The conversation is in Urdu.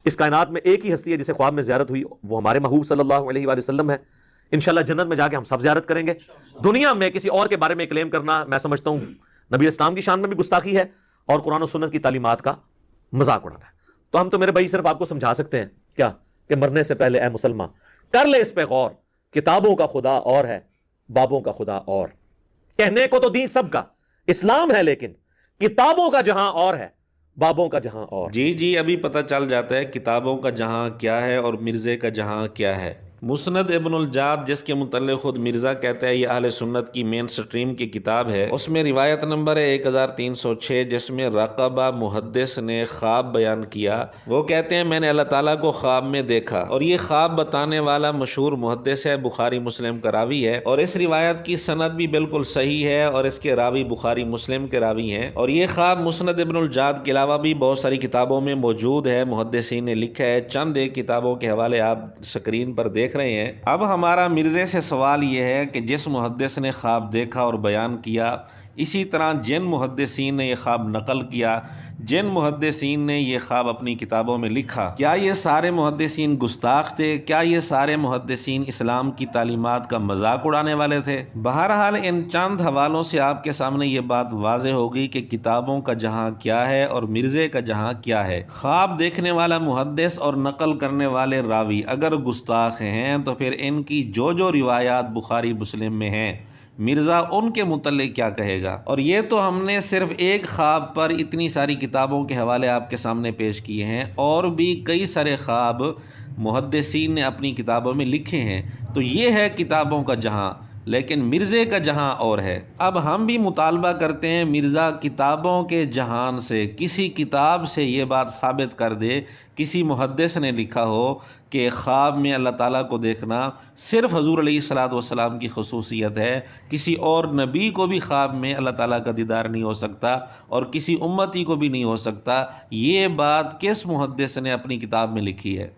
اس کائنات میں ایک ہی ہستی ہے جسے خواب میں زیارت ہوئی، وہ ہمارے محبوب صلی اللہ علیہ وآلہ وسلم ہے۔ انشاءاللہ جنت میں جا کے ہم سب زیارت کریں گے۔ دنیا میں کسی اور کے بارے میں کلیم کرنا میں سمجھتا ہوں نبی اسلام کی شان میں بھی گستاخی ہے اور قرآن و سنت کی تعلیمات کا مذاق اڑانا ہے۔ تو ہم تو میرے بھائی صرف آپ کو سمجھا سکتے ہیں کیا کہ مرنے سے پہلے اے مسلمان کر لے اس پہ غور، کتابوں کا خدا اور ہے، بابوں کا خدا اور۔ کہنے کو تو دین سب کا اسلام ہے، لیکن کتابوں کا جہاں اور ہے، بابوں کا جہاں اور۔ جی ابھی پتہ چل جاتا ہے کتابوں کا جہاں کیا ہے اور مرزے کا جہاں کیا ہے۔ مسند ابن الجاد، جس کے متعلق خود مرزا کہتا ہے یہ اہل سنت کی مین سٹریم کی کتاب ہے، اس میں روایت نمبر ہے 1306، جس میں رقبہ محدث نے خواب بیان کیا۔ وہ کہتے ہیں میں نے اللہ تعالیٰ کو خواب میں دیکھا، اور یہ خواب بتانے والا مشہور محدث ہے، بخاری مسلم کا راوی ہے، اور اس روایت کی سند بھی بالکل صحیح ہے، اور اس کے راوی بخاری مسلم کے راوی ہیں۔ اور یہ خواب مسند ابن الجاد کے علاوہ بھی بہت ساری کتابوں میں موجود ہے، محدثین نے لکھا ہے۔ چند ایک کتابوں کے حوالے آپ سکرین پر دیکھ رہے ہیں۔ اب ہمارا مرزے سے سوال یہ ہے کہ جس محدث نے خواب دیکھا اور بیان کیا، اسی طرح جن محدثین نے یہ خواب نقل کیا، جن محدثین نے یہ خواب اپنی کتابوں میں لکھا، کیا یہ سارے محدثین گستاخ تھے؟ کیا یہ سارے محدثین اسلام کی تعلیمات کا مذاق اڑانے والے تھے؟ بہرحال ان چند حوالوں سے آپ کے سامنے یہ بات واضح ہوگی کہ کتابوں کا جہاں کیا ہے اور مرزے کا جہاں کیا ہے۔ خواب دیکھنے والا محدث اور نقل کرنے والے راوی اگر گستاخ ہیں تو پھر ان کی جو روایات بخاری مسلم میں ہیں، مرزا ان کے متعلق کیا کہے گا؟ اور یہ تو ہم نے صرف ایک خواب پر اتنی ساری کتابوں کے حوالے آپ کے سامنے پیش کیے ہیں، اور بھی کئی سارے خواب محدثین نے اپنی کتابوں میں لکھے ہیں۔ تو یہ ہے کتابوں کا جہاں، لیکن مرزے کا جہاں اور ہے۔ اب ہم بھی مطالبہ کرتے ہیں مرزا کتابوں کے جہان سے کسی کتاب سے یہ بات ثابت کر دے، کسی محدث نے لکھا ہو کہ خواب میں اللہ تعالیٰ کو دیکھنا صرف حضور علیہ الصلوۃ والسلام کی خصوصیت ہے، کسی اور نبی کو بھی خواب میں اللہ تعالیٰ کا دیدار نہیں ہو سکتا، اور کسی امتی کو بھی نہیں ہو سکتا۔ یہ بات کس محدث نے اپنی کتاب میں لکھی ہے؟